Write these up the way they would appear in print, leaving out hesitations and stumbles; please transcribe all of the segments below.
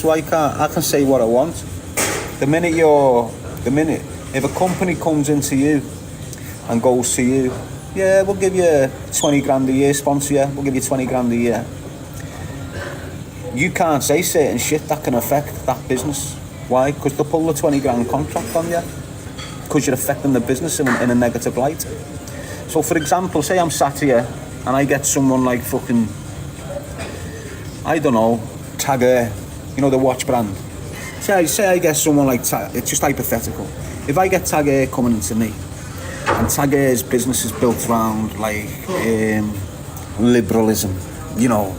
business. Why can't I can say what I want? The minute if a company comes into you and goes to you, yeah, we'll give you 20 grand a year, sponsor you, we'll give you 20 grand a year. You can't say certain shit that can affect that business. Why? Because they'll pull the 20 grand contract on you. Because you're affecting the business in a negative light. So for example, say I'm sat here and I get someone like fucking, I don't know, Tagger, you know, the watch brand. Say I get someone like Tagger, it's just hypothetical. If I get Tagger coming into me, and Tagger's business is built around like liberalism, you know,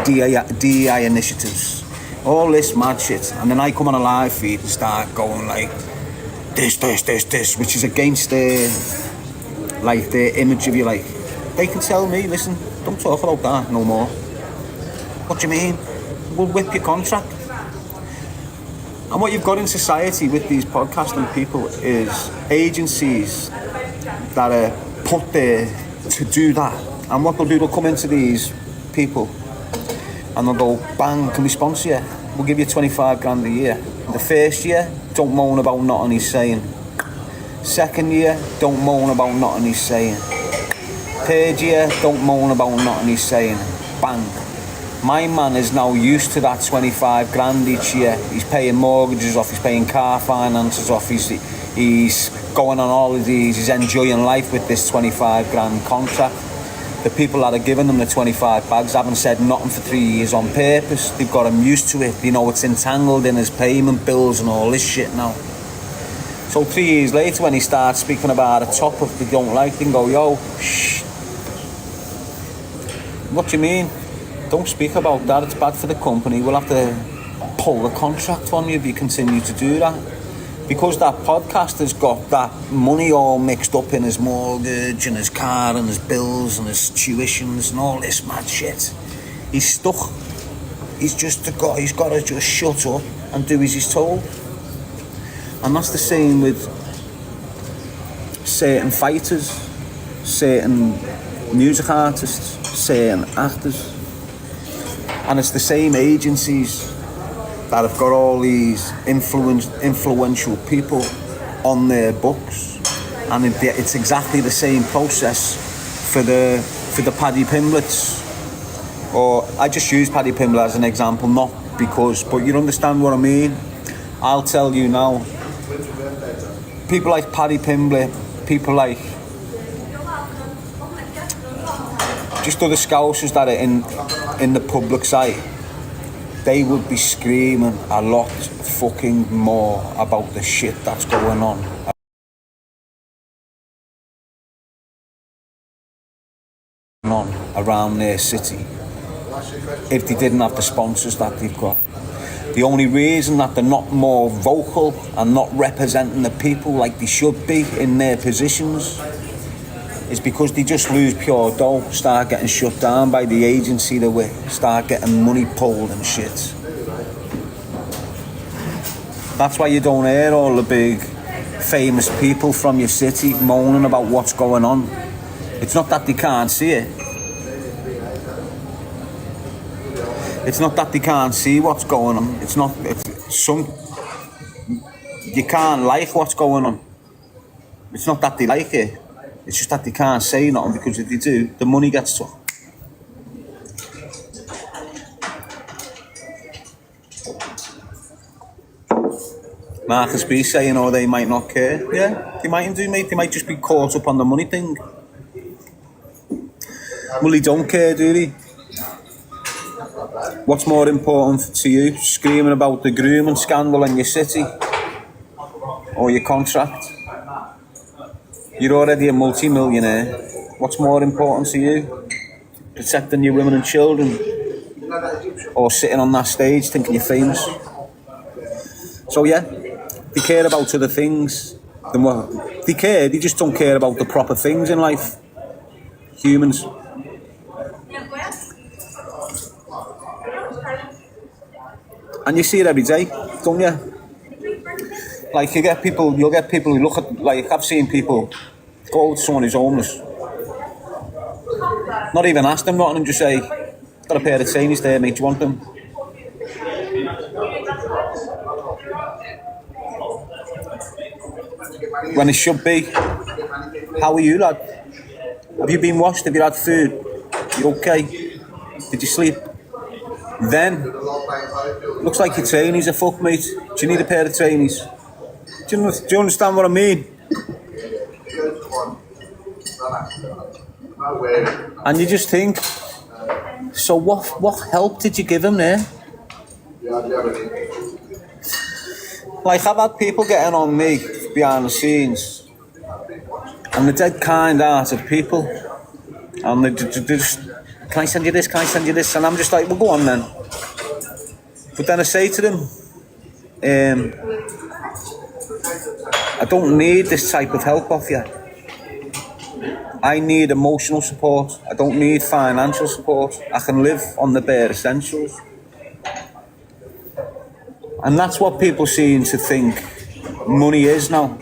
DEI initiatives, all this mad shit, and then I come on a live feed and start going like this, which is against like the image of you. Like, they can tell me, listen, don't talk about that no more. What do you mean? We'll whip your contract. And what you've got in society with these podcasting people is agencies that are put there to do that. And what they'll do, they'll come into these people and they'll go, bang, can we sponsor you? We'll give you 25 grand a year. The first year, don't moan about nothing he's saying. Second year, don't moan about nothing he's saying. Third year, don't moan about nothing he's saying. Bang. My man is now used to that 25 grand each year. He's paying mortgages off, he's paying car finances off, he's going on holidays, he's enjoying life with this 25 grand contract. The people that are giving them the 25 bags haven't said nothing for 3 years on purpose. They've got him used to it. You know, it's entangled in his payment bills and all this shit now. So 3 years later, when he starts speaking about a topic they don't like, they can go, yo, shh. What do you mean? Don't speak about that, it's bad for the company. We'll have to pull the contract on you if you continue to do that. Because that podcaster's got that money all mixed up in his mortgage and his car and his bills and his tuitions and all this mad shit. He's stuck. He's got to just shut up and do as he's told. And that's the same with certain fighters, certain music artists, certain actors. And it's the same agencies that have got all these influential people on their books, and it's exactly the same process for the Paddy Pimblets. Or I just use Paddy Pimblett as an example, not because, but you understand what I mean. I'll tell you now, people like Paddy Pimblett, people like just other scousers that are in the public sight, they would be screaming a lot fucking more about the shit that's going on around their city if they didn't have the sponsors that they've got. The only reason that they're not more vocal and not representing the people like they should be in their positions is because they just lose pure dough, start getting shut down by the agency they're with, start getting money pulled and shit. That's why you don't hear all the big famous people from your city moaning about what's going on. It's not that they can't see it. It's not that they can't see what's going on. You can't like what's going on. It's not that they like it. It's just that they can't say nothing, because if they do, the money gets took. Marcus B saying, oh, they might not care. Yeah, they mightn't do, mate. They might just be caught up on the money thing. Well, they don't care, do they? What's more important to you? Screaming about the grooming scandal in your city? Or your contract? You're already a multi-millionaire. What's more important to you? Protecting your women and children? Or sitting on that stage thinking you're famous? So yeah, they care about other things than what they care. They just don't care about the proper things in life. Humans. And you see it every day, don't you? Like you'll get people who look at, like I've seen people go to someone who's homeless, not even ask them nothing and just say, got a pair of trainers there, mate, do you want them? When it should be. How are you, lad? Have you been washed? Have you had food? You okay? Did you sleep? Then, looks like your trainees are fucked, mate. Do you need a pair of trainees? Do you understand what I mean? And you just think, so what help did you give him there? Like, I've had people getting on me behind the scenes, and they're dead kind-hearted people, and they just, can I send you this, can I send you this? And I'm just like, well, go on then. But then I say to them, I don't need this type of help off you. I need emotional support. I don't need financial support. I can live on the bare essentials. And that's what people seem to think money is now.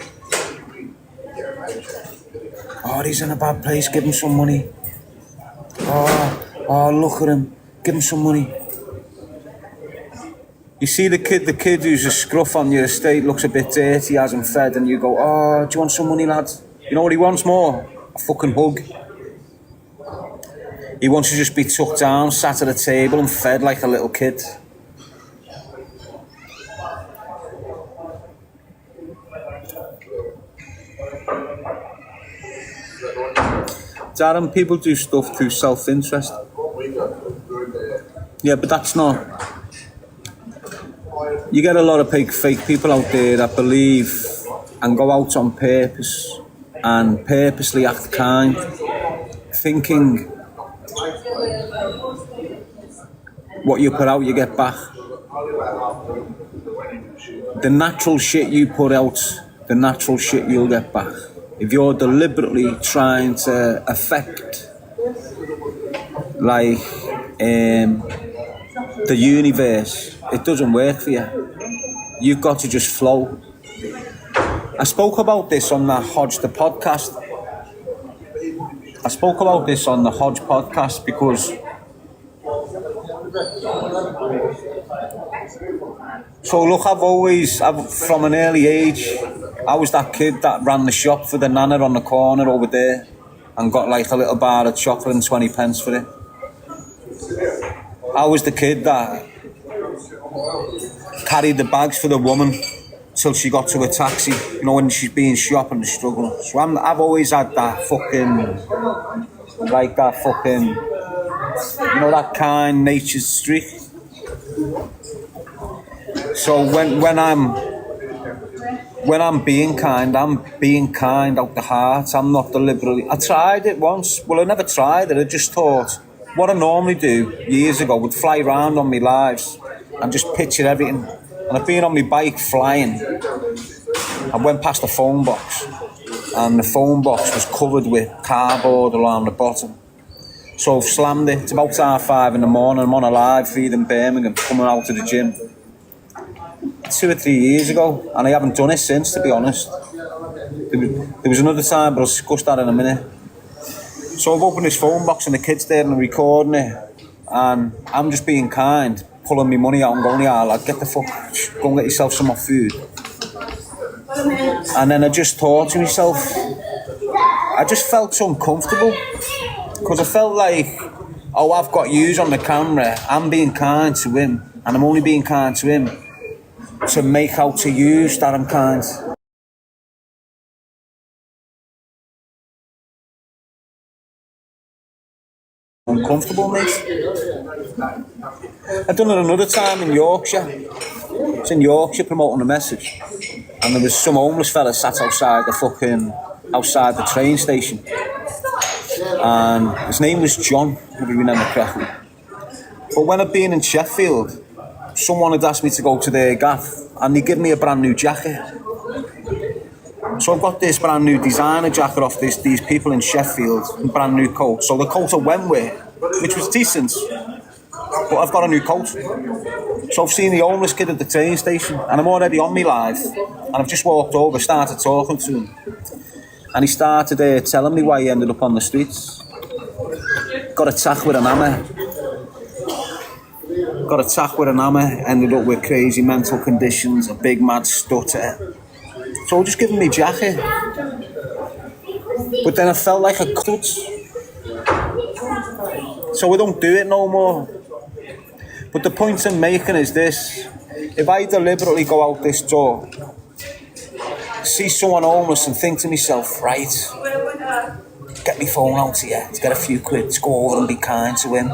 Oh, he's in a bad place, give him some money. Oh, look at him, give him some money. You see the kid who's a scruff on your estate, looks a bit dirty, hasn't fed, and you go, oh, do you want some money, lad? You know what he wants more? A fucking hug. He wants to just be tucked down, sat at a table and fed like a little kid. Darren, people do stuff through self-interest. Yeah, but that's not... You get a lot of fake people out there that believe and go out on purpose and purposely act kind, thinking what you put out you get back. The natural shit you put out, the natural shit you'll get back. If you're deliberately trying to affect, like, the universe, it doesn't work for you. You've got to just flow. I spoke about this on the Hodge the podcast. I spoke about this on the Hodge podcast because so look, I've from an early age, I was that kid that ran the shop for the nana on the corner over there and got like a little bar of chocolate and 20 pence for it. I was the kid that carried the bags for the woman till she got to a taxi, you know, when she's being shopped and struggling. So I've always had that fucking, like that fucking, you know, that kind natured streak. So when I'm being kind out the heart. I'm not deliberately. I tried it once. Well, I never tried it. I just thought what I normally do years ago would fly around on my lives and just picture everything. And I've been on my bike flying. I went past the phone box, and the phone box was covered with cardboard around the bottom. So I've slammed it. It's about 5:30 in the morning. I'm on a live feed in Birmingham, coming out to the gym. 2 or 3 years ago, and I haven't done it since, to be honest. There was another time, but I'll discuss that in a minute. So I've opened this phone box and the kid's there and I'm recording it, and I'm just being kind, pulling my money out and going, yeah, lad, get the fuck, go and get yourself some more food. And then I just thought to myself, I just felt so uncomfortable, because I felt like, oh, I've got yous on the camera, I'm being kind to him, and I'm only being kind to him to make out to yous that I'm kind. Uncomfortable, mate. I've done it another time in Yorkshire. I was in Yorkshire promoting a message, and there was some homeless fella sat outside the train station, and his name was John, if you remember correctly. But when I'd been in Sheffield, someone had asked me to go to their gaff, and they gave me a brand new jacket. So I've got this brand new designer jacket off these people in Sheffield, and brand new coat. So the coat I went with, which was decent, but I've got a new coat. So I've seen the homeless kid at the train station, and I'm already on me live, and I've just walked over, started talking to him, and he started telling me why he ended up on the streets. Got attacked with a hammer. got attacked with an hammer, ended up with crazy mental conditions, a big mad stutter. So just giving me jacket. But then I felt like a cunt. So we don't do it no more. But the point I'm making is this. If I deliberately go out this door, see someone homeless and think to myself, right, get my phone out here, to get a few quid, to go over and be kind to him.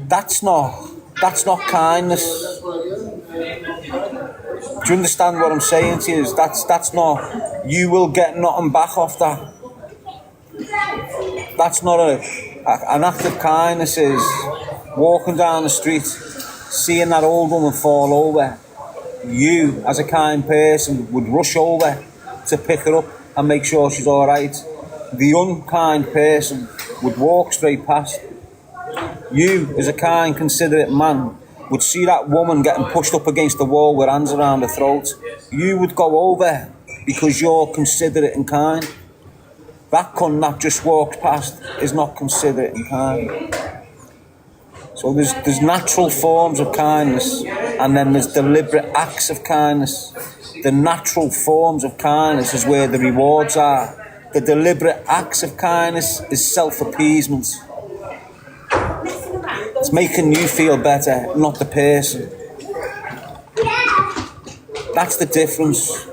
That's not kindness. Do you understand what I'm saying to you? That's not, you will get nothing back off that. That's not an act of kindness is walking down the street, seeing that old woman fall over. You, as a kind person, would rush over to pick her up and make sure she's all right. The unkind person would walk straight past. You, as a kind, considerate man, would see that woman getting pushed up against the wall with hands around her throat. You would go over because you're considerate and kind. That cunt that just walked past is not considerate and kind. So there's natural forms of kindness, and then there's deliberate acts of kindness. The natural forms of kindness is where the rewards are. The deliberate acts of kindness is self-appeasement. It's making you feel better, not the person. That's the difference.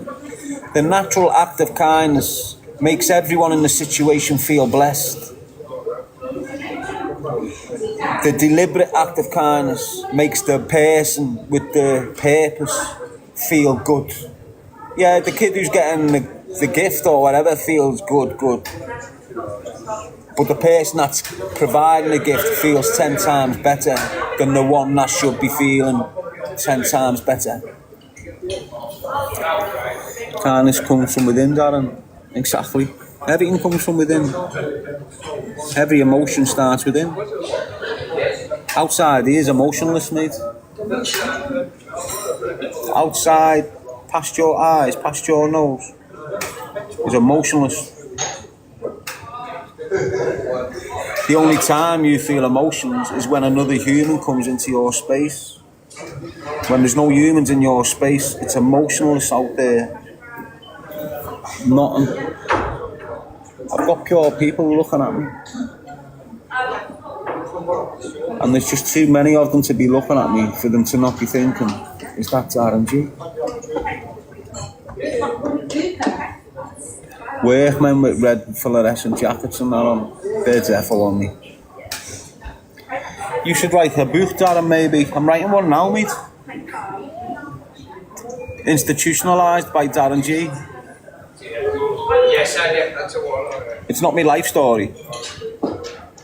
The natural act of kindness makes everyone in the situation feel blessed. The deliberate act of kindness makes the person with the purpose feel good. Yeah, the kid who's getting the gift or whatever feels good. But the person that's providing the gift feels 10 times better than the one that should be feeling 10 times better. Kindness comes from within, Darren. Exactly. Everything comes from within. Every emotion starts within. Outside, he is emotionless, mate. Outside, past your eyes, past your nose, is emotionless. The only time you feel emotions is when another human comes into your space. When there's no humans in your space, it's emotionless out there. Nothing. I've got pure people looking at me. And there's just too many of them to be looking at me for them to not be thinking, is that Darren G? Workmen with red fluorescent jackets and that on, they're devil on me. You should write a book, Darren, maybe. I'm writing one now, mate. Institutionalised by Darren G. Yes, I get that's a one. It's not my life story.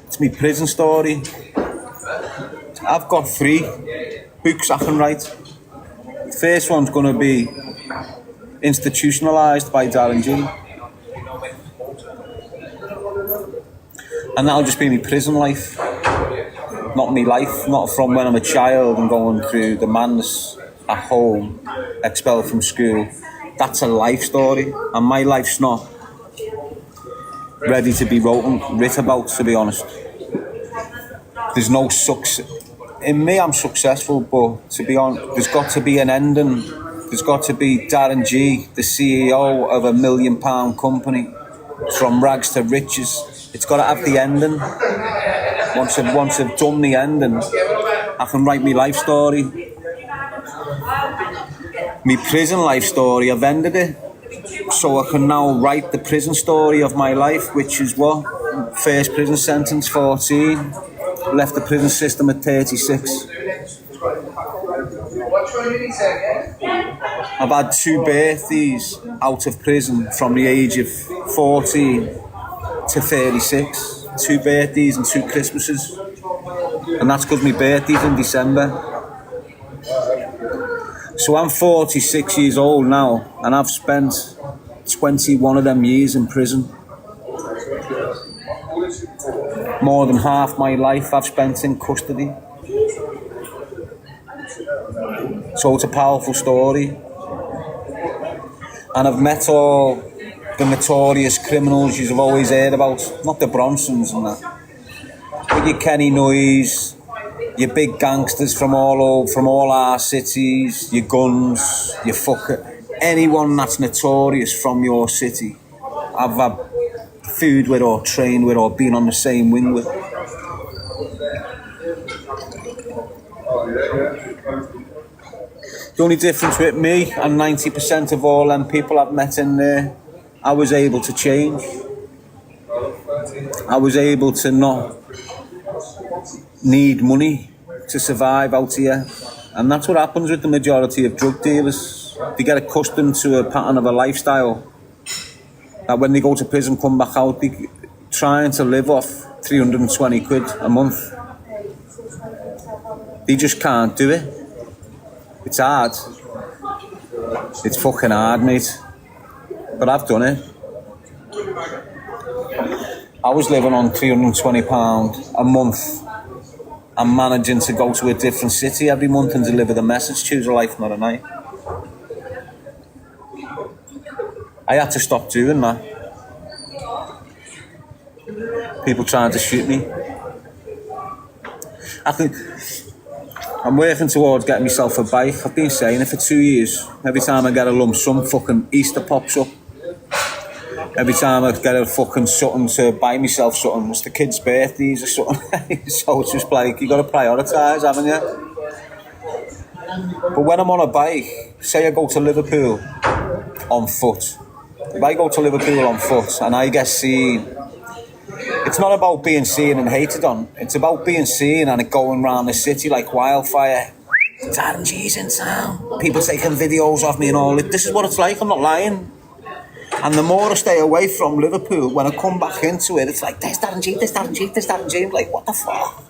It's my prison story. I've got 3 books I can write. The first one's going to be Institutionalised by Darren G. And that'll just be my prison life. Not my life, not from when I'm a child and going through the madness at home, expelled from school. That's a life story, and my life's not ready to be writ about, to be honest. There's no success. In me, I'm successful, but to be honest, there's got to be an ending. There's got to be Darren G, the CEO of £1 million company, from rags to riches. It's got to have the ending. Once I've done the ending, I can write my life story. My prison life story, I've ended it. So I can now write the prison story of my life, which is what? First prison sentence, 14. Left the prison system at 36. I've had 2 birthdays out of prison from the age of 14 to 36. 2 birthdays and 2 Christmases. And that's because my birthday's in December. So I'm 46 years old now, and I've spent 21 of them years in prison. More than half my life I've spent in custody. So it's a powerful story. And I've met all the notorious criminals you've always heard about. Not the Bronsons and that. But your Kenny Noyes, your big gangsters from all our cities, your guns, your anyone that's notorious from your city, I've had food with or trained with or been on the same wing with. The only difference with me and 90% of all them people I've met in there, I was able to change. I was able to not need money to survive out here. And that's what happens with the majority of drug dealers. They get accustomed to a pattern of a lifestyle that when they go to prison, come back out, they're trying to live off 320 quid a month. They just can't do it. It's hard. It's fucking hard, mate. But I've done it. I was living on £320 a month. I'm managing to go to a different city every month and deliver the message, choose a life, not a night. I had to stop doing that. People trying to shoot me. I'm working towards getting myself a bike. I've been saying it for 2 years. Every time I get a lump sum, fucking Easter pops up. Every time I get a fucking something to buy myself something, it's the kids' birthdays or something. So it's just like, you got to prioritise, haven't you? But when I'm on a bike, say I go to Liverpool on foot. If I go to Liverpool on foot and I get seen, it's not about being seen and hated on. It's about being seen and it going around the city like wildfire. Darren G's in town. People taking videos of me and all. This is what it's like, I'm not lying. And the more I stay away from Liverpool, when I come back into it, it's like, there's Darren G, there's Darren G, there's Darren G. I'm like, what the fuck?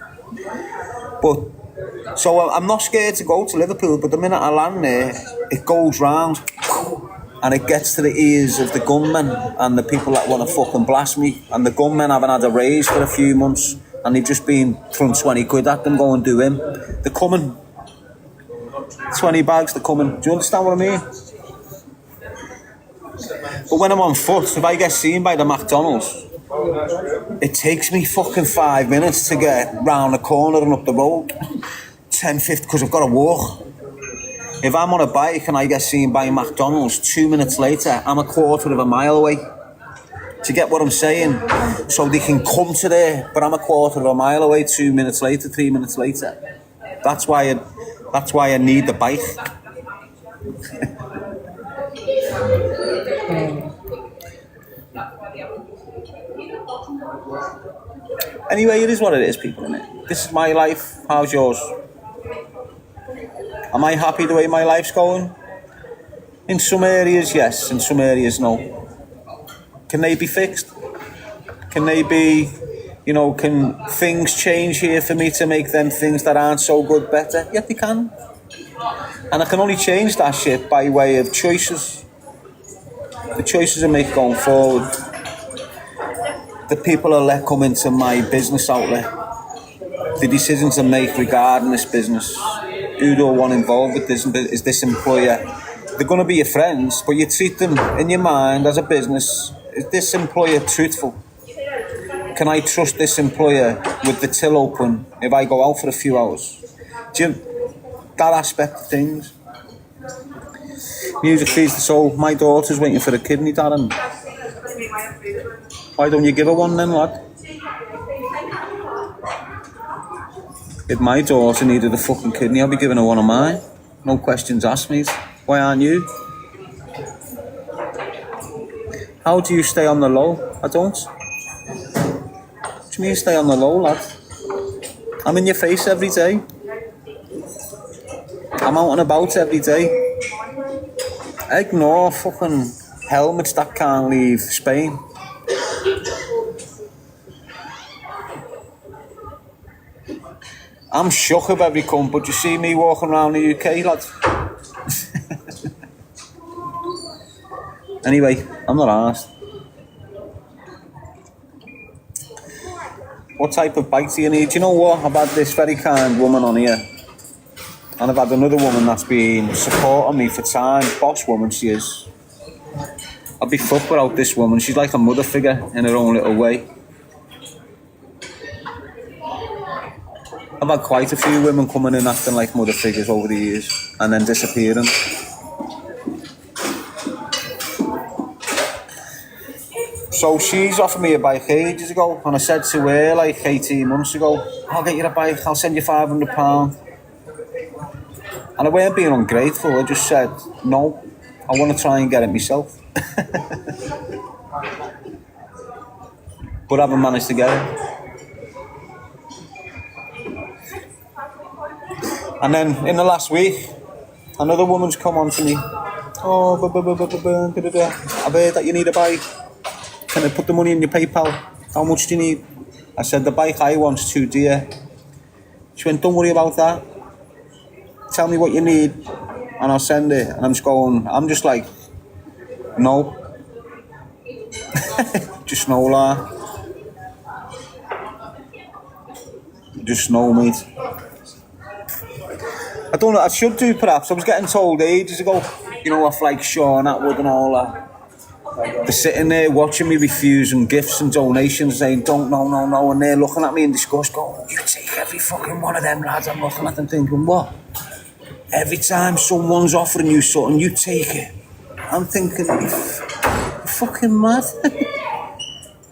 But, so I'm not scared to go to Liverpool, but the minute I land there, it goes round. And it gets to the ears of the gunmen and the people that want to fucking blast me. And the gunmen haven't had a raise for a few months. And they've just been throwing 20 quid at them, go and do him. They're coming. 20 bags, they're coming. Do you understand what I mean? But when I'm on foot, if I get seen by the McDonald's, it takes me fucking 5 minutes to get round the corner and up the road. 10, 15, because I've got to walk. If I'm on a bike and I get seen by McDonald's, 2 minutes later, I'm a quarter of a mile away. Do you get what I'm saying? So they can come to there, but I'm a quarter of a mile away 2 minutes later, 3 minutes later. That's why I need the bike. Anyway, it is what it is, people, innit? This is my life. How's yours? Am I happy the way my life's going? In some areas, yes. In some areas, no. Can they be fixed? Can they be, can things change here for me to make them things that aren't so good better? Yeah, they can. And I can only change that shit by way of choices. The choices I make going forward. The people I let come into my business outlet. The decisions I make regarding this business. Who do I want involved with this? Is this employer? They're going to be your friends, but you treat them in your mind as a business. Is this employer truthful? Can I trust this employer with the till open if I go out for a few hours? That aspect of things. Music feeds the soul. My daughter's waiting for a kidney, Darren. Why don't you give her one then, lad? If my daughter needed a fucking kidney, I'll be giving her one of mine. No questions asked, mate. Why aren't you? How do you stay on the low? I don't. What do you mean stay on the low, lad? I'm in your face every day. I'm out and about every day. I ignore fucking helmets that can't leave Spain. I'm shook of every cunt, but you see me walking around the UK, lad. Anyway, I'm not arsed. What type of bike do you need? Do you know what? I've had this very kind woman on here. And I've had another woman that's been supporting me for time. Boss woman she is. I'd be fucked without this woman. She's like a mother figure in her own little way. I've had quite a few women coming in acting like mother figures over the years and then disappearing. So she's offered me a bike ages ago, and I said to her like 18 months ago, I'll get you a bike, I'll send you £500. And I weren't being ungrateful, I just said, no, I want to try and get it myself. But I haven't managed to get it. And then in the last week, another woman's come on to me. Oh, I've heard that you need a bike. Can I put the money in your PayPal? How much do you need? I said, the bike I want's too dear. She went, don't worry about that. Tell me what you need and I'll send it. And I'm just like, no. Just no, la. Just no, mate. I don't know, I should do perhaps. I was getting told ages ago, you know, off like Sean Atwood and all that. They're sitting there watching me refusing gifts and donations, saying, don't, no. And they're looking at me in disgust, going, you take every fucking one of them, lads. I'm looking at them thinking, what? Every time someone's offering you something, you take it. I'm thinking, you're fucking mad.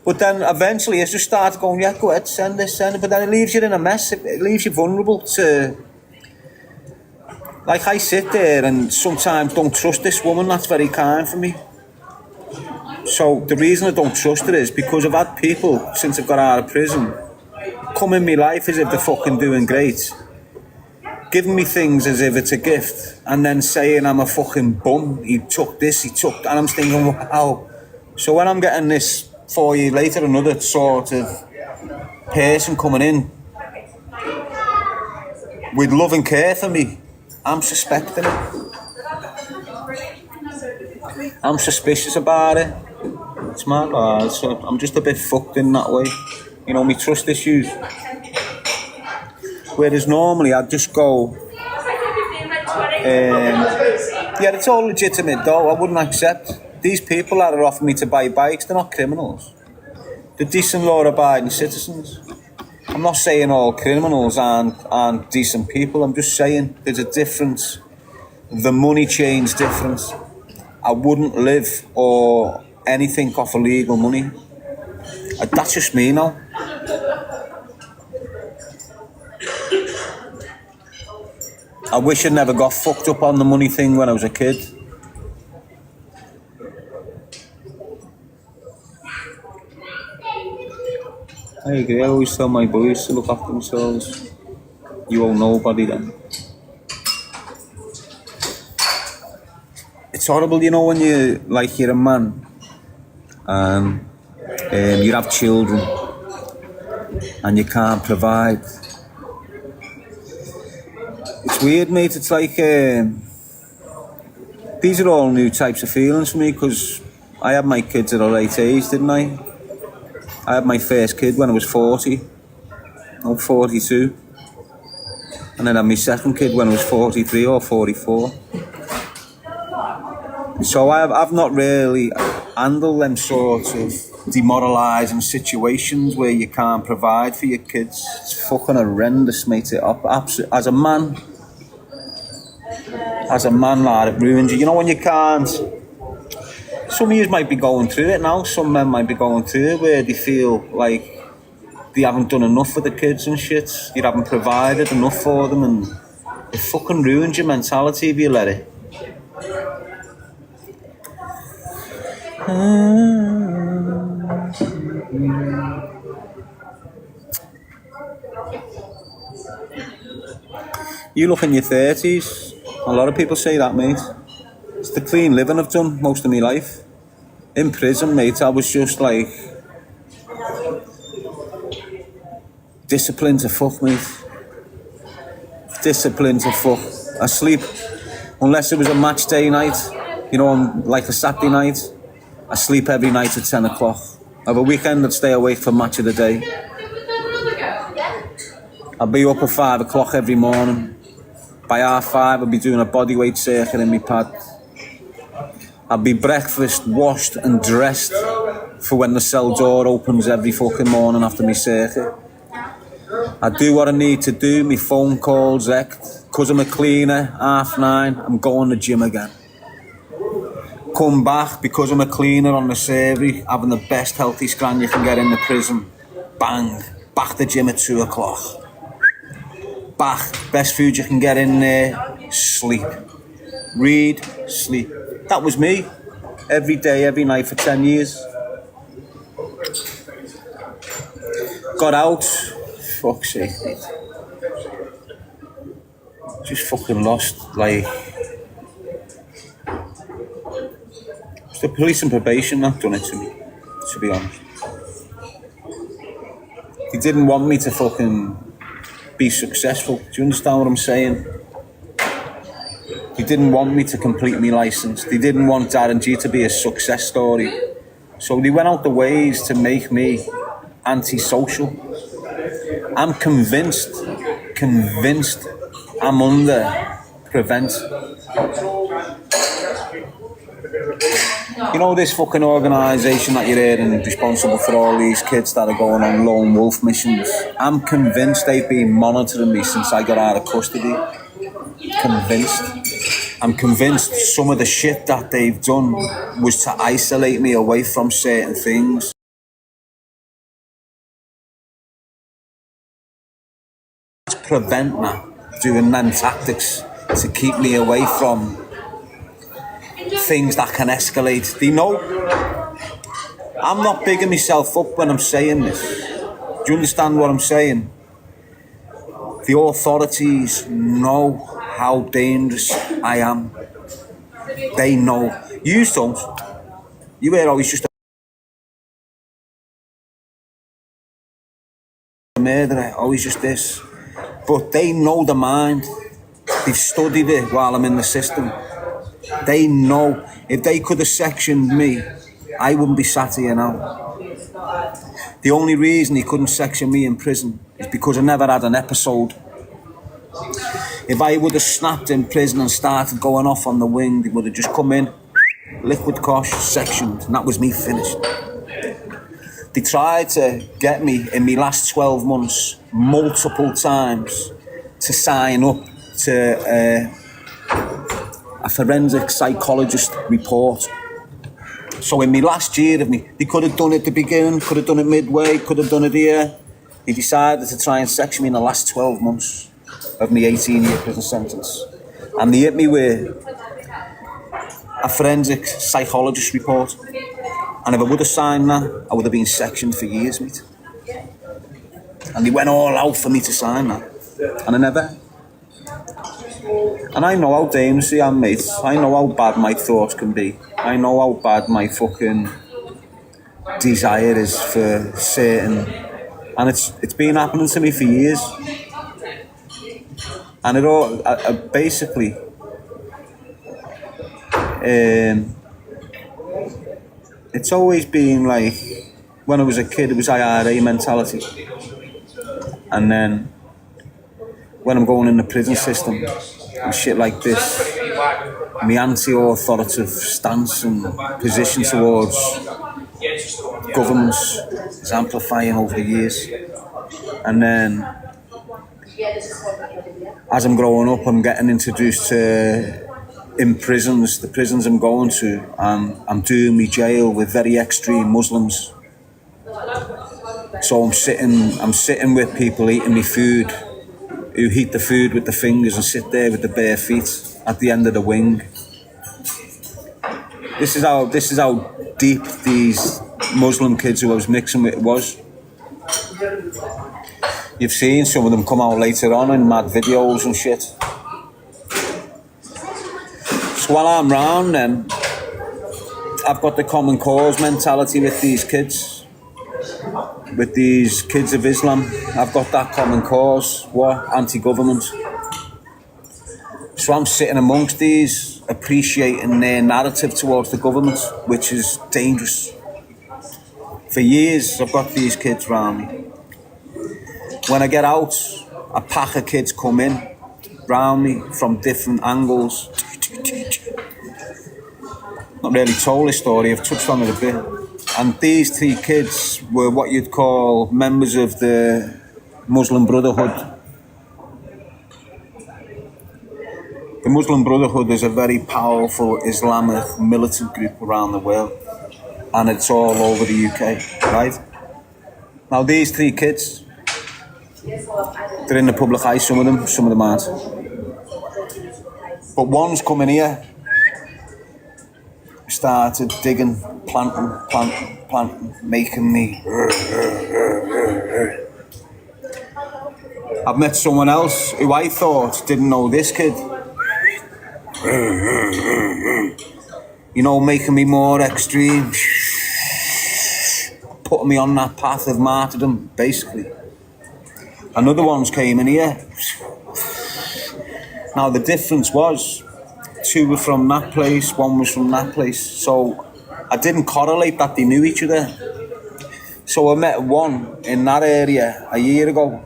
But then eventually I just started going, yeah, go ahead, send it. But then it leaves you in a mess. It leaves you vulnerable to... Like, I sit there and sometimes don't trust this woman that's very kind for me. So the reason I don't trust her is because I've had people, since I've got out of prison, come in my life as if they're fucking doing great, giving me things as if it's a gift, and then saying I'm a fucking bum, he took this, he took that, and I'm thinking, wow. So when I'm getting this 4 years later, another sort of person coming in with love and care for me, I'm suspecting it. I'm suspicious about it. It's mad, so I'm just a bit fucked in that way. You know, me trust issues. Whereas normally I'd just go, yeah, it's all legitimate though, I wouldn't accept. These people that are offering me to buy bikes, they're not criminals. They're decent law-abiding citizens. I'm not saying all criminals aren't decent people, I'm just saying there's a difference. The money chain's different. I wouldn't live or anything off illegal money. That's just me now. I wish I'd never got fucked up on the money thing when I was a kid. I agree, I always tell my boys to look after themselves. You owe nobody then. It's horrible, you know, when you're a man and you have children and you can't provide. It's weird, mate. It's like these are all new types of feelings for me because I had my kids at a late age, didn't I? I had my first kid when I was 40, no, 42, and then I had my second kid when I was 43 or 44. So I've not really handled them sorts of demoralising situations where you can't provide for your kids. It's fucking horrendous, mate. As a man, lad, it ruins you. You know when you can't... Some of you might be going through it now. Some men might be going through it where they feel like they haven't done enough for the kids and shit. You haven't provided enough for them, and it fucking ruins your mentality if you let it. You look in your 30s, a lot of people say that, mate. It's the clean living I've done most of my life. In prison, mate, I was just like... disciplined to fuck, mate. Disciplined to fuck. I sleep, unless it was a match day night, you know, on like a Saturday night, I sleep every night at 10 o'clock. Over a weekend, I'd stay awake for match of the day. I'd be up at 5 o'clock every morning. By 5:30, I'd be doing a bodyweight circuit in my pad. I'd be breakfast, washed and dressed for when the cell door opens every fucking morning after my circuit. I do what I need to do, my phone calls, because I'm a cleaner, 9:30, I'm going to the gym again. Come back, because I'm a cleaner on the survey, having the best healthy scan you can get in the prison. Bang, back to the gym at 2 o'clock. Back, best food you can get in there, sleep. Read, sleep. That was me, every day, every night for 10 years. Got out, fuck's sake, mate. Just fucking lost, like... It's the police and probation that done it to me, to be honest. They didn't want me to fucking be successful. Do you understand what I'm saying? They didn't want me to complete my licence. They didn't want Darren G to be a success story. So they went out the ways to make me antisocial. I'm convinced I'm under prevent. You know this fucking organisation that you're hearing responsible for all these kids that are going on lone wolf missions? I'm convinced they've been monitoring me since I got out of custody. Convinced. I'm convinced some of the shit that they've done was to isolate me away from certain things. To prevent me doing them tactics to keep me away from things that can escalate. They know. I'm not bigging myself up when I'm saying this. Do you understand what I'm saying? The authorities know how dangerous I am. They know. You don't. You were always just a murderer, always just this. But they know the mind. They've studied it while I'm in the system. They know. If they could have sectioned me, I wouldn't be sat here now. The only reason he couldn't section me in prison is because I never had an episode. If I would have snapped in prison and started going off on the wing, they would have just come in, liquid cosh, sectioned, and that was me finished. They tried to get me in my last 12 months multiple times to sign up to a forensic psychologist report. So in my last year of me, they could have done it at the beginning, could have done it midway, could have done it here. They decided to try and section me in the last 12 months of my 18-year prison sentence. And they hit me with a forensic psychologist report. And if I would have signed that, I would have been sectioned for years, mate. And they went all out for me to sign that. And I never. And I know how dangerous I am, mate. I know how bad my thoughts can be. I know how bad my fucking desire is for certain. And it's been happening to me for years. And it all, basically, it's always been like, when I was a kid, it was IRA mentality. And then, when I'm going in the prison system, and shit like this, my anti-authoritative stance and position towards governments is amplifying over the years. And then, as I'm growing up, I'm getting introduced to, in prisons, the prisons I'm going to, and I'm doing my jail with very extreme Muslims. So I'm sitting with people eating my food, who eat the food with the fingers and sit there with the bare feet at the end of the wing. This is how deep these Muslim kids who I was mixing with was. You've seen some of them come out later on in mad videos and shit. So while I'm round then, I've got the common cause mentality with these kids. With these kids of Islam, I've got that common cause, what? Anti-government. So I'm sitting amongst these, appreciating their narrative towards the government, which is dangerous. For years, I've got these kids round me. When I get out, a pack of kids come in, round me, from different angles. Not really told this story, I've touched on it a bit. And these three kids were what you'd call members of the Muslim Brotherhood. The Muslim Brotherhood is a very powerful Islamic militant group around the world, and it's all over the UK, right? Now these three kids, they're in the public eye, some of them aren't. But one's coming here, started digging, planting, making me. I've met someone else who I thought didn't know this kid. You know, making me more extreme, putting me on that path of martyrdom, basically. Another one's came in here. Now the difference was, two were from that place, one was from that place. So I didn't correlate that they knew each other. So I met one in that area a year ago.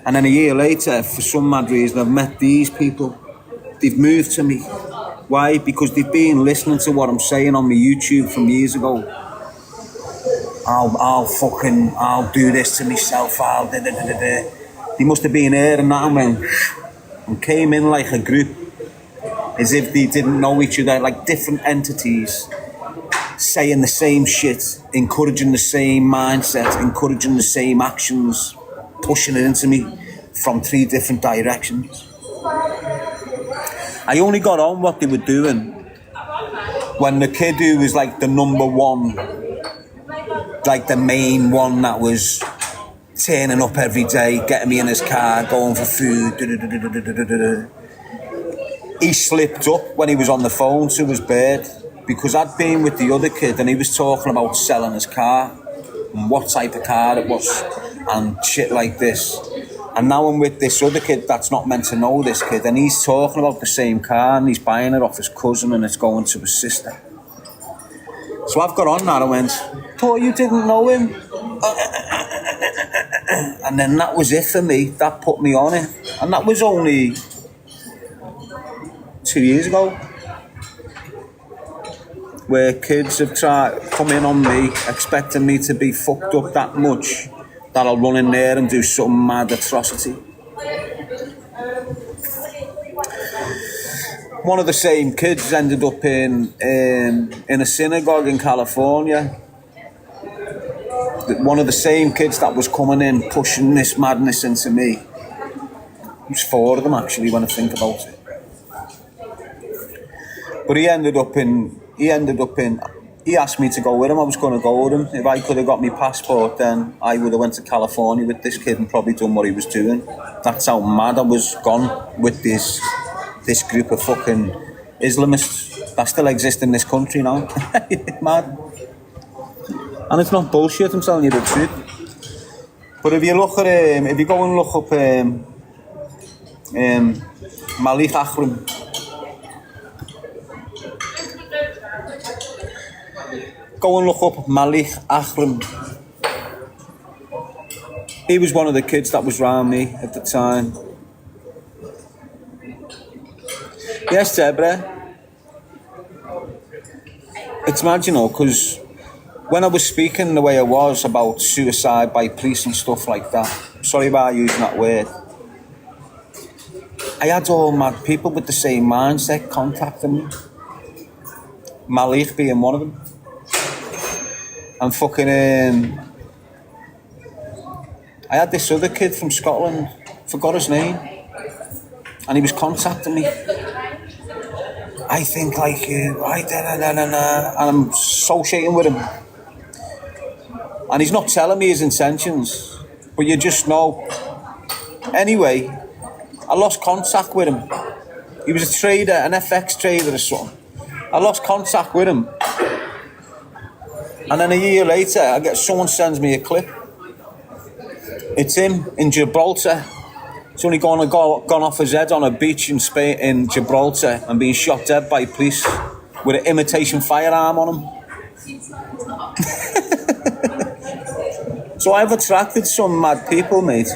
And then a year later, for some mad reason, I've met these people. They've moved to me. Why? Because they've been listening to what I'm saying on my YouTube from years ago. I'll do this to myself. They must have been hearing that and came in like a group, as if they didn't know each other, like different entities, saying the same shit, encouraging the same mindset, encouraging the same actions, pushing it into me from three different directions. I only got on what they were doing when the kid who was like the number one, like the main one that was turning up every day, getting me in his car, going for food, he slipped up when he was on the phone to his bird, because I'd been with the other kid and he was talking about selling his car and what type of car it was and shit like this. And now I'm with this other kid that's not meant to know this kid, and he's talking about the same car and he's buying it off his cousin and it's going to his sister. So I've got on that, I went, thought you didn't know him? And then that was it for me. That put me on it. And that was only 2 years ago, where kids have come in on me expecting me to be fucked up that much that I'll run in there and do some mad atrocity. One of the same kids ended up in a synagogue in California. One of the same kids that was coming in, pushing this madness into me. There's four of them actually, when I think about it. But he asked me to go with him. I was going to go with him. If I could have got my passport, then I would have went to California with this kid and probably done what he was doing. That's how mad I was gone with this group of fucking Islamists that still exist in this country now. Mad. And it's not bullshit, I'm telling you the truth. But if you look at if you go and look up Malik Akram, go and look up Malik Akram. He was one of the kids that was around me at the time. Yes, Deborah. It's mad, you know, because when I was speaking the way I was about suicide by police and stuff like that, sorry about using that word, I had all mad people with the same mindset contacting me. Malik being one of them. And fucking, I had this other kid from Scotland, forgot his name, and he was contacting me. I think like you, right, and I'm associating with him. And he's not telling me his intentions, but you just know. Anyway, I lost contact with him. He was a trader, an FX trader or something. I lost contact with him. And then a year later, someone sends me a clip. It's him in Gibraltar. He's only gone off his head on a beach in Spain, in Gibraltar, and being shot dead by police with an imitation firearm on him. So I've attracted some mad people, mate.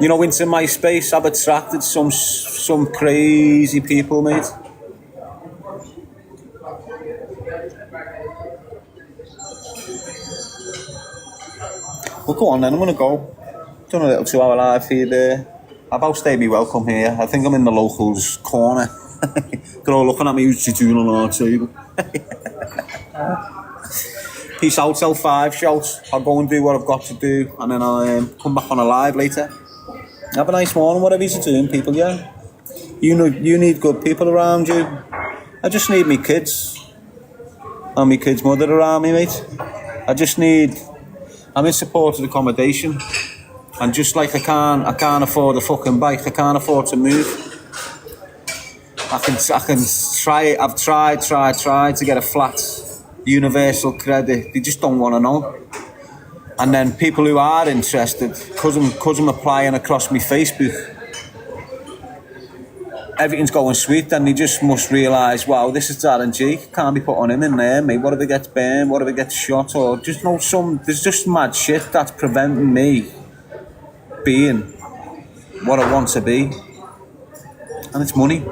You know, into my space, I've attracted some crazy people, mate. Well, go on then, I'm going to go. Done a little 2-hour live feed there. I've outstayed me welcome here. I think I'm in the locals corner. They're all looking at me, who's she doing on our table? Peace out till 5, shouts. I'll go and do what I've got to do, and then I'll come back on a live later. Have a nice morning, whatever you're doing, people, yeah? You know, you need good people around you. I just need me kids. And me kid's mother around me, mate. I'm in supported accommodation. And just like I can't afford a fucking bike, I can't afford to move. I can try, I've tried to get a flat, universal credit. They just don't want to know. And then people who are interested, because I'm applying across my Facebook, everything's going sweet, and they just must realise, wow, this is Darren G, can't be putting him in there, mate. What if he gets burned, what if he gets shot, or just there's just mad shit that's preventing me being what I want to be. And it's money.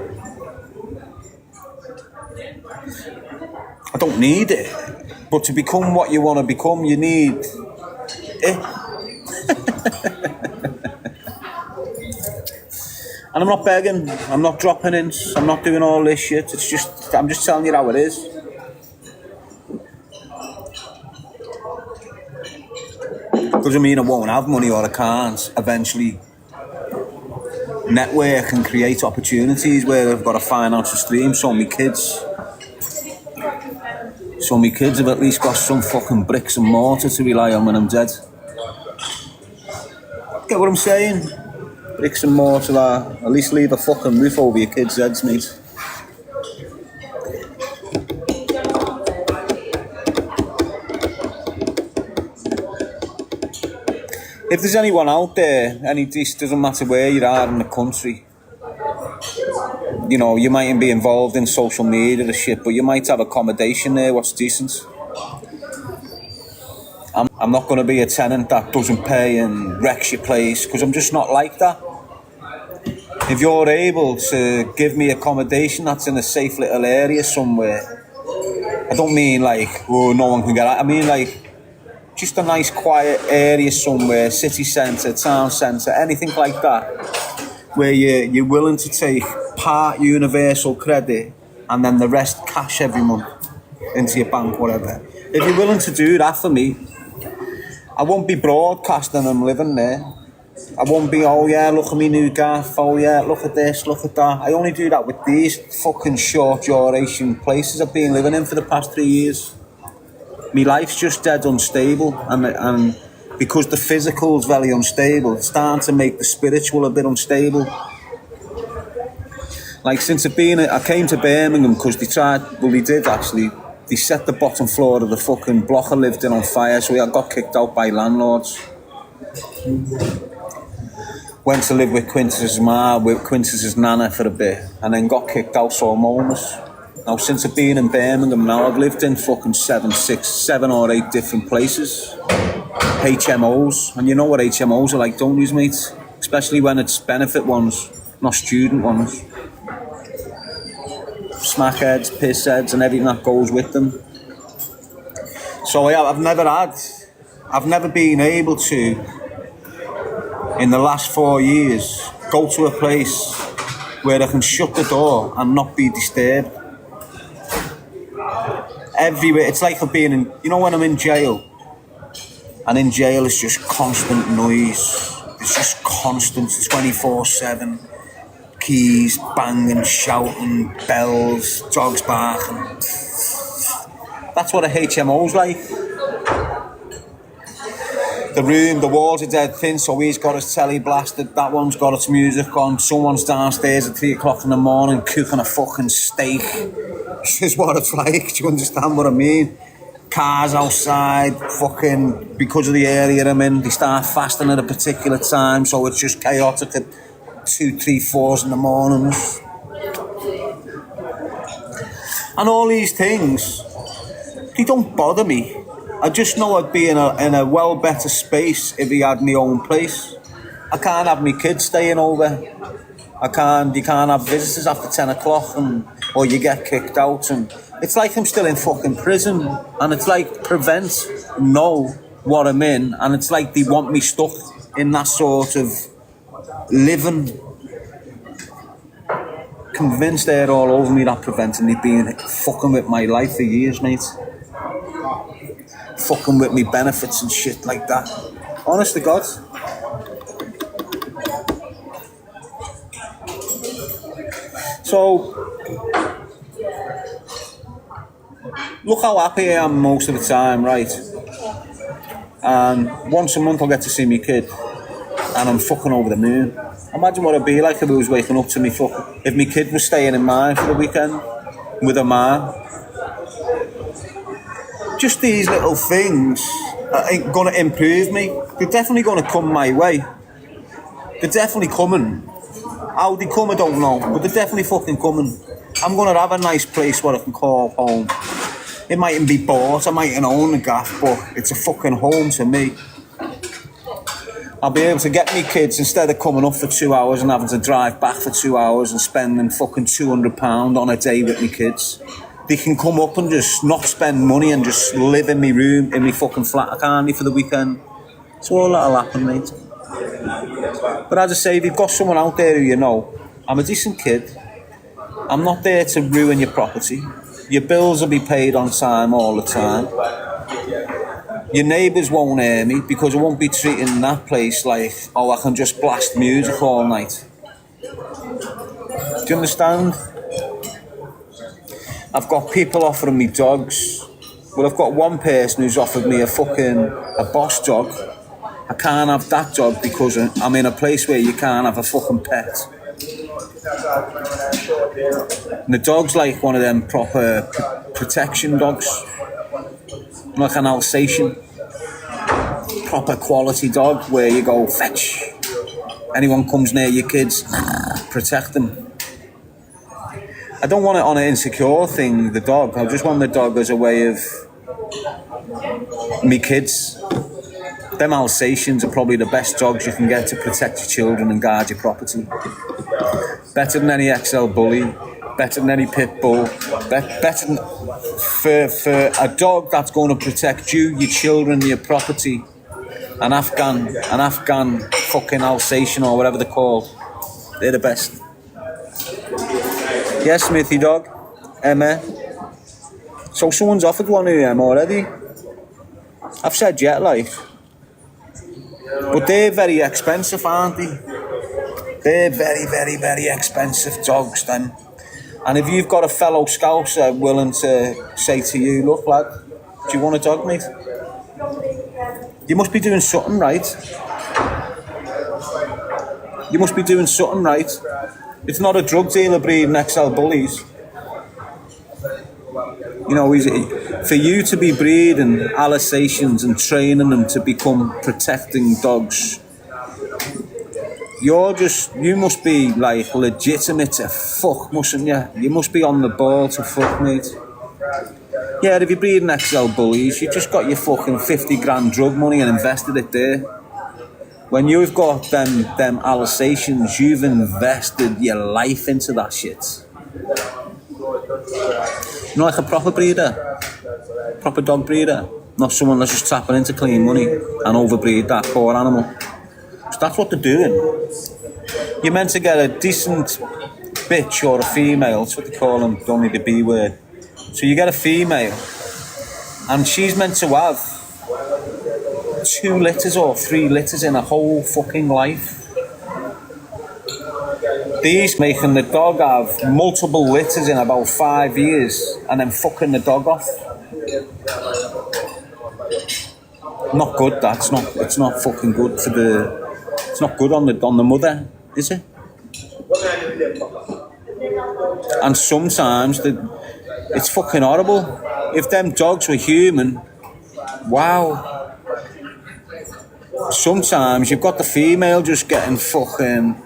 I don't need it, but to become what you want to become, you need it. And I'm not begging, I'm not dropping in, I'm not doing all this shit. I'm just telling you how it is. Doesn't mean I won't have money or I can't eventually network and create opportunities where I've got a financial stream, so my kids have at least got some fucking bricks and mortar to rely on when I'm dead. Get what I'm saying? Bricks and mortar, at least leave a fucking roof over your kids' heads, mate. If there's anyone out there, this doesn't matter where you are in the country, you know, you mightn't be involved in social media or shit, but you might have accommodation there what's decent. I'm not going to be a tenant that doesn't pay and wrecks your place, because I'm just not like that. If you're able to give me accommodation that's in a safe little area somewhere, I don't mean like, oh, no one can get out. I mean like, just a nice quiet area somewhere, city centre, town centre, anything like that, where you're willing to take part universal credit and then the rest cash every month into your bank, whatever. If you're willing to do that for me, I won't be broadcasting I'm living there. I won't be, oh yeah, look at me new gaff, oh yeah, look at this, look at that. I only do that with these fucking short duration places I've been living in for the past 3 years. My life's just dead unstable, and because the physical is very unstable, it's starting to make the spiritual a bit unstable. Like since I came to Birmingham because they set the bottom floor of the fucking block I lived in on fire, so I got kicked out by landlords. Went to live with Quintus's nana for a bit, and then got kicked out, so I'm homeless. Now, since I've been in Birmingham now, I've lived in fucking 7 or 8 different places. HMOs, and you know what HMOs are like, don't you, mate? Especially when it's benefit ones, not student ones. Smackheads, pissheads, and everything that goes with them. So yeah, I've never been able to, in the last 4 years, go to a place where I can shut the door and not be disturbed. Everywhere, it's like I've been in, you know when I'm in jail, and in jail it's just constant noise, it's just constant 24/7, keys banging, shouting, bells, dogs barking. That's what a HMO's like. The walls are dead thin, so he's got his telly blasted, that one's got its music on, someone's downstairs at 3 o'clock in the morning cooking a fucking steak. This is what it's like, do you understand what I mean? Cars outside, fucking, because of the area I'm in, they start fasting at a particular time, so it's just chaotic at 2, 3, 4 in the mornings. And all these things, they don't bother me. I just know I'd be in a well better space if he had my own place. I can't have my kids staying over. You can't have visitors after 10 o'clock or you get kicked out, and it's like I'm still in fucking prison, and it's like Prevent know what I'm in, and it's like they want me stuck in that sort of living. Convinced they're all over me that preventing me being fucking with my life for years, mate. Fucking with me benefits and shit like that. Honest to God. So, look how happy I am most of the time, right? And once a month I'll get to see my kid, and I'm fucking over the moon. Imagine what it'd be like if I was waking up to me if my kid was staying in mine for the weekend with a man. Just these little things ain't gonna improve me. They're definitely gonna come my way. They're definitely coming. How they come I don't know, but they're definitely fucking coming. I'm gonna have a nice place where I can call home. It mightn't be bought, I mightn't own a gaff, but it's a fucking home to me. I'll be able to get me kids, instead of coming up for 2 hours and having to drive back for 2 hours and spending fucking £200 on a day with me kids. They can come up and just not spend money and just live in my room, in my fucking flat, can't they, for the weekend? So all that'll happen, mate. But as I say, if you've got someone out there who you know, I'm a decent kid. I'm not there to ruin your property. Your bills will be paid on time all the time. Your neighbours won't hear me because I won't be treating that place like, oh, I can just blast music all night. Do you understand? I've got people offering me dogs. Well, I've got one person who's offered me a boss dog. I can't have that dog because I'm in a place where you can't have a fucking pet. And the dog's like one of them proper protection dogs. Like an Alsatian. Proper quality dog where you go, fetch. Anyone comes near your kids, protect them. I don't want it on an insecure thing, the dog. I just want the dog as a way of me kids. Them Alsatians are probably the best dogs you can get to protect your children and guard your property. Better than any XL bully, better than any pit bull, better than for a dog that's going to protect you, your children, your property. An Afghan fucking Alsatian or whatever they're called. They're the best. Yes, Smithy dog. Emma. So someone's offered one of them already. I've said yet, like. But they're very expensive, aren't they? They're very, very, very expensive dogs then. And if you've got a fellow Scouser willing to say to you, look lad, do you want a dog, mate? You must be doing something right. You must be doing something right. It's not a drug dealer breeding XL bullies. You know, for you to be breeding Alsatians and training them to become protecting dogs, you must be like legitimate to fuck, mustn't you? You must be on the ball to fuck, mate. Yeah, if you're breeding XL bullies, you just got your fucking 50 grand drug money and invested it there. When you've got them Alsatians, you've invested your life into that shit. You know, like a proper breeder, proper dog breeder, not someone that's just tapping into clean money and overbreed that poor animal. So that's what they're doing. You're meant to get a decent bitch or a female, that's what they call them, don't need the B word. So you get a female, and she's meant to have 2 litters or 3 litters in a whole fucking life. These making the dog have multiple litters in about 5 years and then fucking the dog off. Not good, that's not. It's not fucking good for the. It's not good on the mother, is it? And sometimes it's fucking horrible. If them dogs were human, wow. Sometimes you've got the female just getting fucking.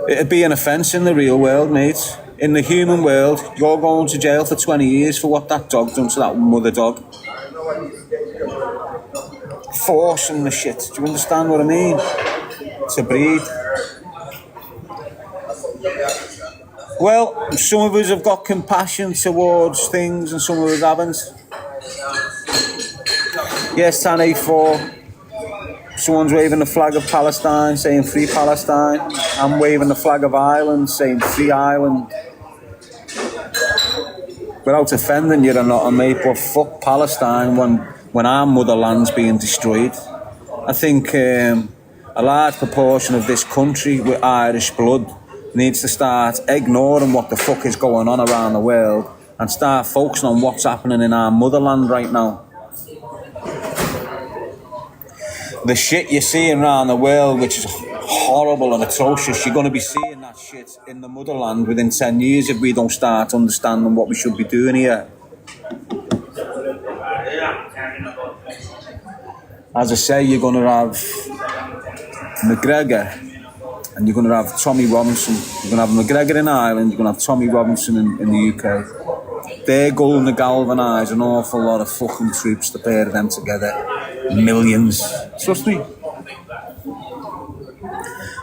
It'd be an offence in the real world, mate. In the human world, you're going to jail for 20 years for what that dog done to that mother dog. Forcing the shit. Do you understand what I mean? To breed. Well, some of us have got compassion towards things and some of us haven't. Yes, 1084. Someone's waving the flag of Palestine, saying free Palestine. I'm waving the flag of Ireland, saying free Ireland. Without offending you or not, mate, but fuck Palestine when our motherland's being destroyed. I think a large proportion of this country with Irish blood needs to start ignoring what the fuck is going on around the world and start focusing on what's happening in our motherland right now. The shit you're seeing around the world, which is horrible and atrocious, you're going to be seeing that shit in the motherland within 10 years if we don't start understanding what we should be doing here. As I say, you're going to have McGregor and you're going to have Tommy Robinson. You're going to have McGregor in Ireland, you're going to have Tommy Robinson in the UK. They're going to galvanise an awful lot of fucking troops, the pair of them together. Millions. Trust me.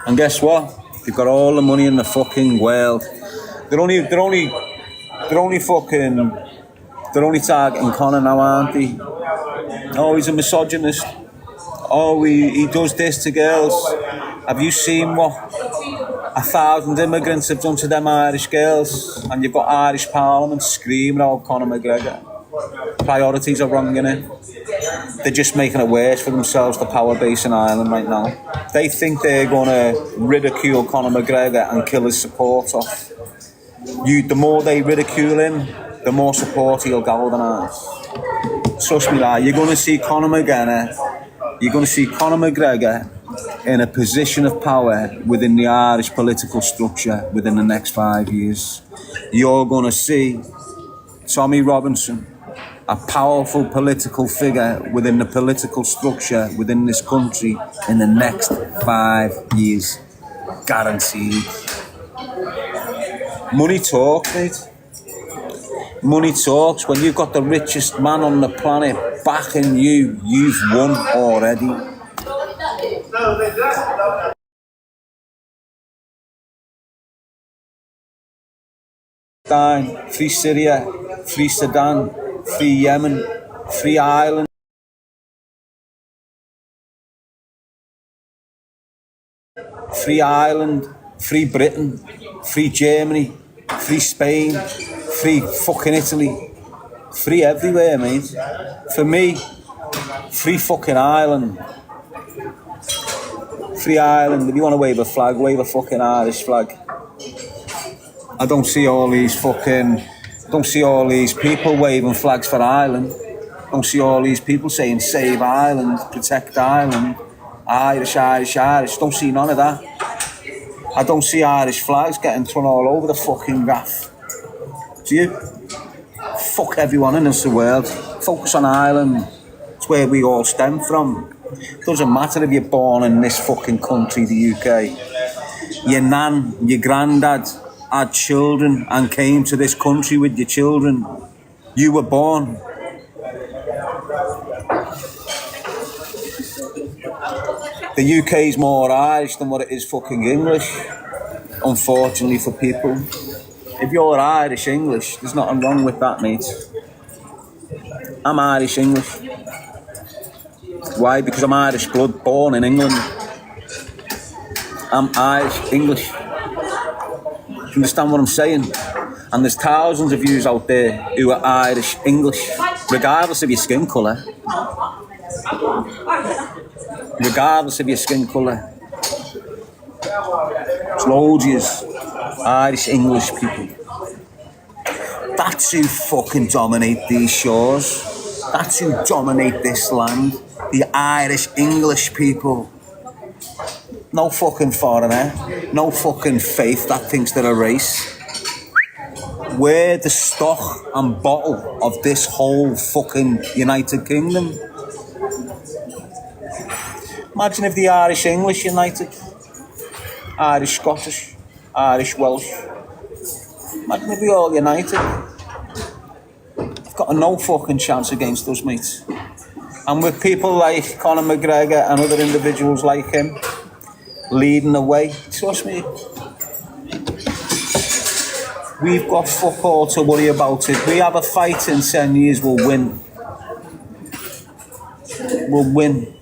And guess what? They've got all the money in the fucking world. They're only targeting Conor now, aren't they? Oh, he's a misogynist. Oh, he does this to girls. Have you seen what 1,000 immigrants have done to them Irish girls? And you've got Irish Parliament screaming out Conor McGregor. Priorities are wrong, innit? They're just making it worse for themselves, the power base in Ireland right now. They think they're going to ridicule Conor McGregor and kill his support off. The more they ridicule him, the more support he'll galvanise. Trust me, lad, you're going to see Conor McGregor in a position of power within the Irish political structure within the next 5 years. You're going to see Tommy Robinson, a powerful political figure within the political structure within this country in the next 5 years. Guaranteed. Money talks, mate. Money talks. When you've got the richest man on the planet backing you, you've won already. Free Syria, free Sudan, free Yemen, free Ireland. Free Ireland, free Britain, free Germany, free Spain, free fucking Italy, free everywhere, mate. For me, free fucking Ireland. Free Ireland. If you want to wave a flag, wave a fucking Irish flag. I don't see all these people waving flags for Ireland. I don't see all these people saying save Ireland, protect Ireland, Irish, Irish, Irish. Don't see none of that. I don't see Irish flags getting thrown all over the fucking gaff. Do you? Fuck everyone in this world. Focus on Ireland. It's where we all stem from. Doesn't matter if you're born in this fucking country, the UK. Your nan, your granddad had children and came to this country with your children. You were born. The UK is more Irish than what it is fucking English, unfortunately for people. If you're Irish English, there's nothing wrong with that, mate. I'm Irish English. Why? Because I'm Irish blood, born in England. I'm Irish English. Do you understand what I'm saying? And there's thousands of yous out there who are Irish English, regardless of your skin colour. Regardless of your skin colour. There's loads of yous, Irish English people. That's who fucking dominate these shores. That's who dominate this land. The Irish English people. No fucking foreigner. No fucking faith that thinks they're a race. We're the stock and bottle of this whole fucking United Kingdom. Imagine if the Irish English united. Irish Scottish. Irish Welsh. Imagine if we all united. They've got no fucking chance against us, mate. And with people like Conor McGregor and other individuals like him leading the way, trust me, we've got fuck all to worry about. If we have a fight in 10 years, we'll win. We'll win.